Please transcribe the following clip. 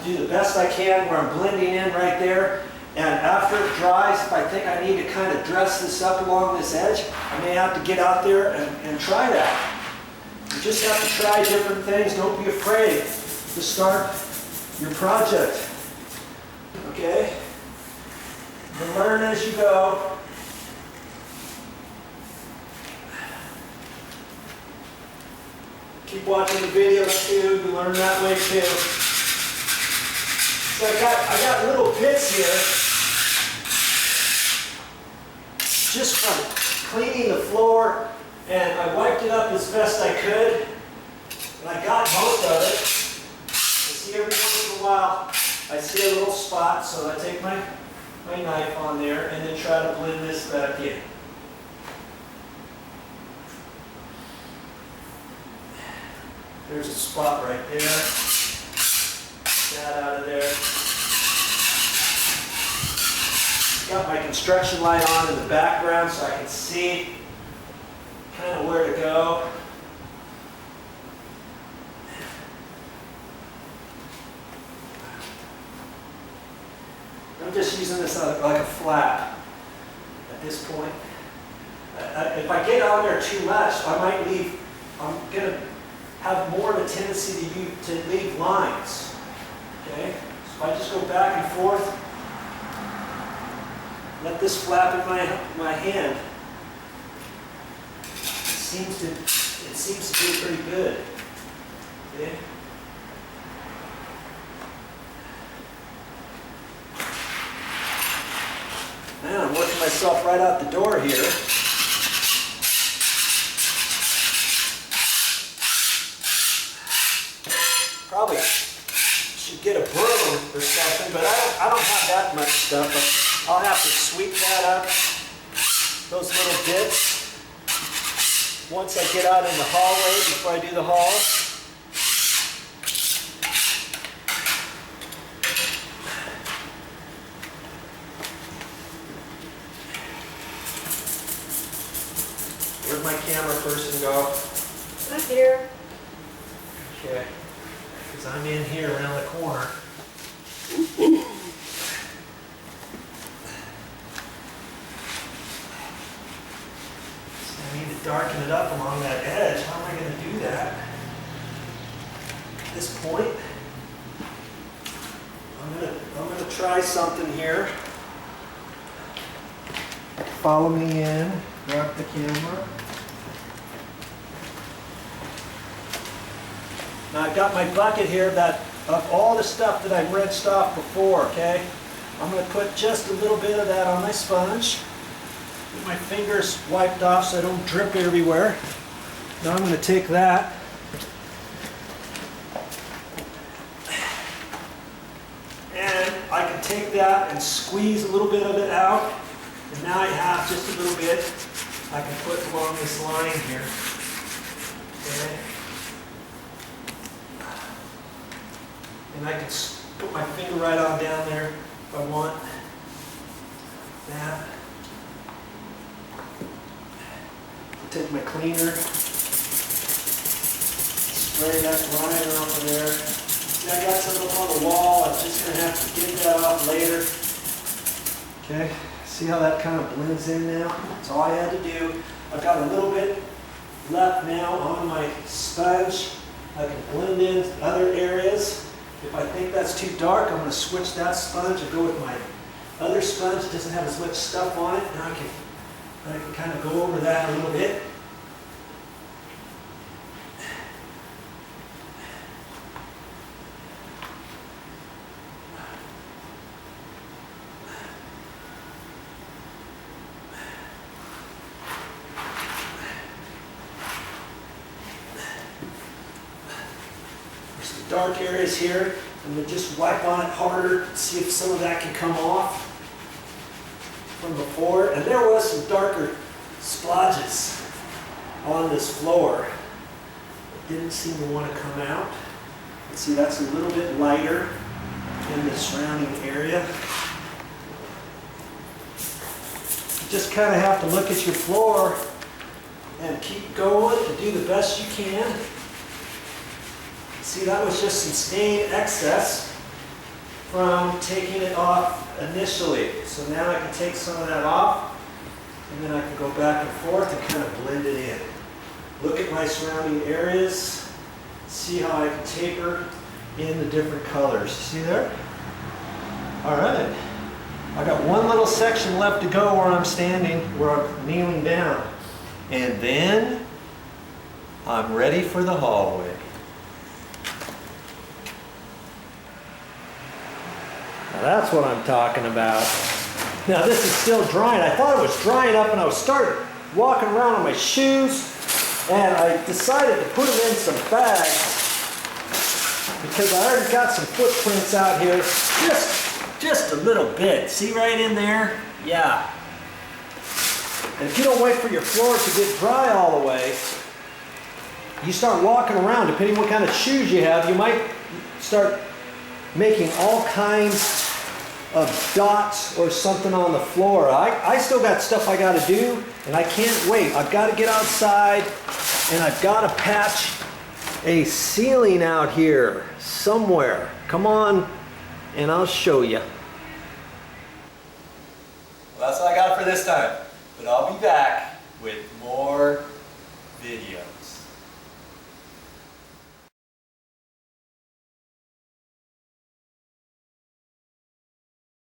to do the best I can where I'm blending in right there. And after it dries, if I think I need to kind of dress this up along this edge, I may have to get out there and try that. You just have to try different things. Don't be afraid to start your project. Okay? You learn as you go. Keep watching the videos too. You learn that way too. So I got little pits here just from cleaning the floor, and I wiped it up as best I could, and I got most of it. I see every once in a while I see a little spot, so I take my knife on there and then try to blend this back in. There's a spot right there. Get that out of there. Got my construction light on in the background so I can see kind of where to go. I'm just using this like a flap at this point. If I get on there too much, I might leave, I'm going to have more of a tendency to leave lines. Okay? So if I just go back and forth, let this flap in my hand, it seems to be pretty good. Okay? Man, I'm working myself right out the door here. Probably should get a broom or something, but I don't have that much stuff. But I'll have to sweep that up, those little bits, once I get out in the hallway before I do the hall. Where'd my camera person go? I'm here. Okay. Because I'm in here around the corner. So I need to darken it up along that edge. How am I going to do that? At this point, I'm going to try something here. Follow me in. Grab the camera. Now I've got my bucket here of all the stuff that I rinsed off before, okay? I'm going to put just a little bit of that on my sponge. Get my fingers wiped off so I don't drip everywhere. Now I'm going to take that and I can take that and squeeze a little bit of it out. And now I have just a little bit I can put along this line here. Okay. And I can put my finger right on down there if I want that. I'll take my cleaner, spray that line off of there. See, I got some up on the wall. I'm just going to have to get that off later. Okay, see how that kind of blends in now? That's all I had to do. I've got a little bit left now on my sponge. I can blend in other areas. If I think that's too dark, I'm going to switch that sponge and go with my other sponge. It doesn't have as much stuff on it. Now I can kind of go over that a little bit. Dark areas here, I'm going to just wipe on it harder, see if some of that can come off from before. And there was some darker splotches on this floor that didn't seem to want to come out. And see, that's a little bit lighter in the surrounding area. You just kind of have to look at your floor and keep going and do the best you can. See, that was just some stain excess. from taking it off initially. So now I can take some of that off, and then I can go back and forth and kind of blend it in. Look at my surrounding areas, see how I can taper in the different colors. See there? All right. I got one little section left to go where I'm standing, where I'm kneeling down. And then I'm ready for the hallway. Now that's what I'm talking about. Now this is still drying. I thought it was drying up and I was started walking around in my shoes, and I decided to put them in some bags because I already got some footprints out here. Just a little bit. See right in there? Yeah. And if you don't wait for your floor to get dry all the way, you start walking around, depending what kind of shoes you have, you might start making all kinds of dots or something on the floor. I still got stuff I got to do, and I can't wait. I've got to get outside, and I've got to patch a ceiling out here somewhere. Come on, and I'll show you. Well, that's all I got for this time, but I'll be back with